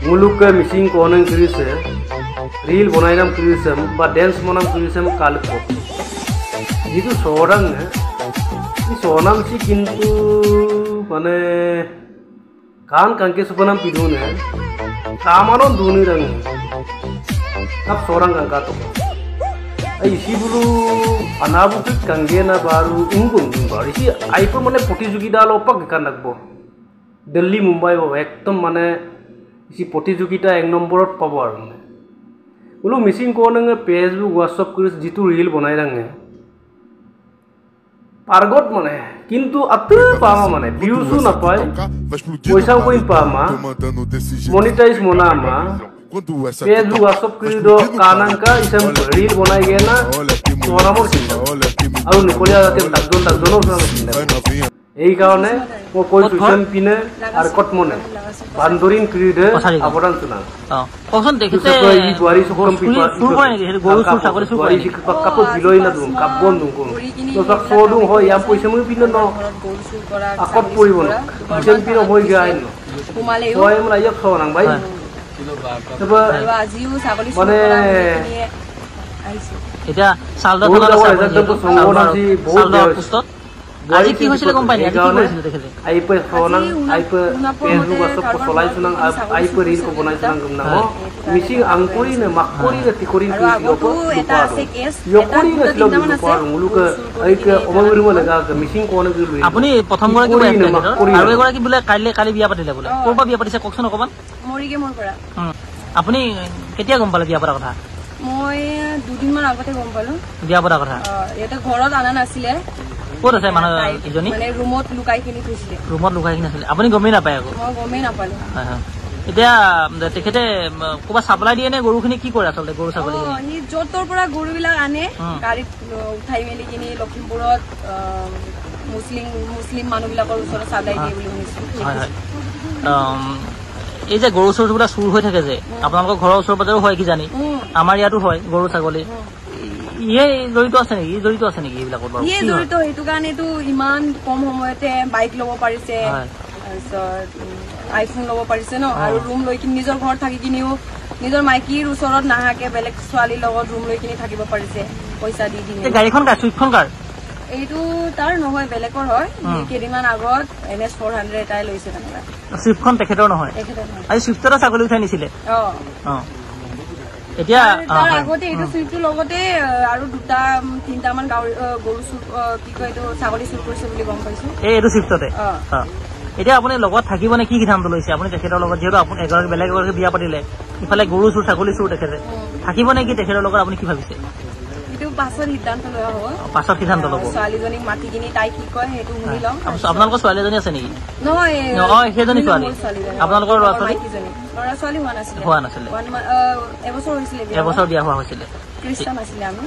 मुलुक missing cornering करिसे reel बनाइनाम करिसे बा डांस मनाम करिसे काल को जितु सोरंग इ सोनाम सी किंतु माने कान कांके सुपनाम पिदुने कामानो दुनी रंग अब सोरंग कांका तो इसी बुलु अनाबुक कंगे ना बारू इंगुन बारू इसी आइपो माने प्रतियोगिता लोपक कानकबो दिल्ली मुंबई वो एकदम माने इसी प्रतियोगिता एक नम्बरत पाबो आरो बोलो मिसिंग कॉर्निंग फेसबुक व्हाट्सएप कर जितु रील बनाई रंगे पारगत माने किंतु अतु पामा माने व्यूजु ना पाए पैसा कोइन पामा मोनेटाइज मोनामा फेसबुक व्हाट्सएप कर दो कानांका इसम रील बनाई गए ना सोरामर सिंदा আৰু নিকলিয়া যাতে লাগজন এই কারণে ও কই সুজন পিনে আর কটমনে বান্দরিন ক্রিডে আবদান শুনা কখন দেখিতে এই বুয়ারি সকম পিপা সুর হয় নাকি গরু সুর ছাগলী সুর হয় কাপো বিলই না দুম কাপবন দুম কোন তো সব সোডু হয় ইয়াম পয়সা মই পিনে ন আকত পরিব না যেন পিনে হই গায় ন কুমালেও হয় আমরা ইয়া খাওয়াং ভাই তবে আজিও ছাগলী সুর মানে এটা সালদা ধরা সালদা পুস্তক আজি কি হৈছিল গম পাই নি আজি কি হৈছিল দেখলে আইপে সোনাং আইপে ফেসবুক WhatsApp को চলাইছো না আইপে রিল को बनाइছো না গম না মিসিং আংকরি না মাকরি না তিকরি আগতো এটা আছে কেস ইয়করি না ছিল পার মুলুক আইকে অমগরিম লাগা মিসিং কোন গলি আপুনি প্ৰথম গৰাকী আৰু এগৰাকী বুলে কালি বিয়া পাতিলে বুলে কৰপা বিয়া পাতিছে ককছন অকমান মৰিগে মোৰ পৰা আপুনি কেতিয়া গম পালে বিয়া পতা কথা মই দুদিন মান আগতে গম পালো বিয়া পতা কথা এটা ঘৰত আনা নাছিলে ক'ত আছে মানে ইজনী মানে ৰুমত লুকাই কিনি থৈছিলে ৰুমত লুকাই কিনি আছিল আপুনি গমেই নাপায় আকৌ মই গমেই নাপালো হয় হয় এতিয়া তেখেতে কোবা সাপ্লাই দিয়ে নে গৰুখিনি কি কৰে আচলতে গৰু ছাগলী নি জতৰ পৰা গৰুবিলাক আনে গাড়ীত উঠাই মেলি কিনি লখিমপুৰত মুছলিম মানুহবিলাকৰ ওচৰত সাপ্লাই দিয়ে বুলি শুনিছো হয় হয় এই যে গৰু চৰুবিলাক চুৰ হৈ থাকে যে আপোনালোকৰ ঘৰৰ ওচৰ পাজৰো হয় কি জানি আমাৰ ইয়াতো হয় গৰু ছাগলী ইয়ে জড়িত আছে নেকি এইবিলাকত বাৰু ইয়ে জড়িত হেতু কাৰণেতো ইমান কম সময়তে বাইক ল'ব পাৰিছে আইফোন ল'ব পাৰিছে ন আৰু ৰুম লৈ কিনি নিজৰ ঘৰত থাকি কিনিও নিজৰ মাইকীৰ ওচৰত নাহাকে বেলেগ ছোৱালীৰ লগত ৰুম লৈ কিনি থাকিব পাৰিছে পইচা দি কিনি এই গাড়ীখন কাৰ সুইফ্টখন কাৰ এইটো তাৰ নহয় বেলেগৰ হয় কেইদিনমান আগত NS 400 এটাই লৈছে তেনেকুৱা সুইফ্টখন তেখেতৰ নহয় আজি সুইফ্টৰ ছাগলী উঠাই নিছিলে এতিয়া তাৰ আগতে এইটো সুইফ্টৰ লগতে আৰু দুটা তিনটা মান গৰু চুৰ কি কয় এইটো ছাগলী চুৰ কৰিছে বুলি গম পাইছো এইটো সুইফ্টতে এতিয়া আপুনি লগত থাকিব নে কি সিদ্ধান্ত লৈছে আপুনি তেখেতৰ লগত যেহেতু আপুনি এগৰাকী বেলেগ এগৰাকী বিয়া পাতিলে ইফালে গৰু চুৰ ছাগলী চুৰ তেখেতে থাকিব নে কি তেখেতৰ লগত আপুনি কি ভাবিছে এইটো পাছৰ সিদ্ধান্ত লোৱা হ'ব পাছৰ সিদ্ধান্ত ল'ব ছোৱালীজনীক মাতি কিনি তাই কি কয় সেইটো শুনি লওঁ আপোনালোকৰ ছোৱালীজনী আছে নেকি নহয় সেইজনী ছোৱালী আপোনালোকৰ ল'ৰা ছোৱালী হোৱা নাছিলে এবছৰ হৈছিলে এবছৰ বিয়া হোৱা হৈছিলে খ্ৰীষ্টান আছিলে আমি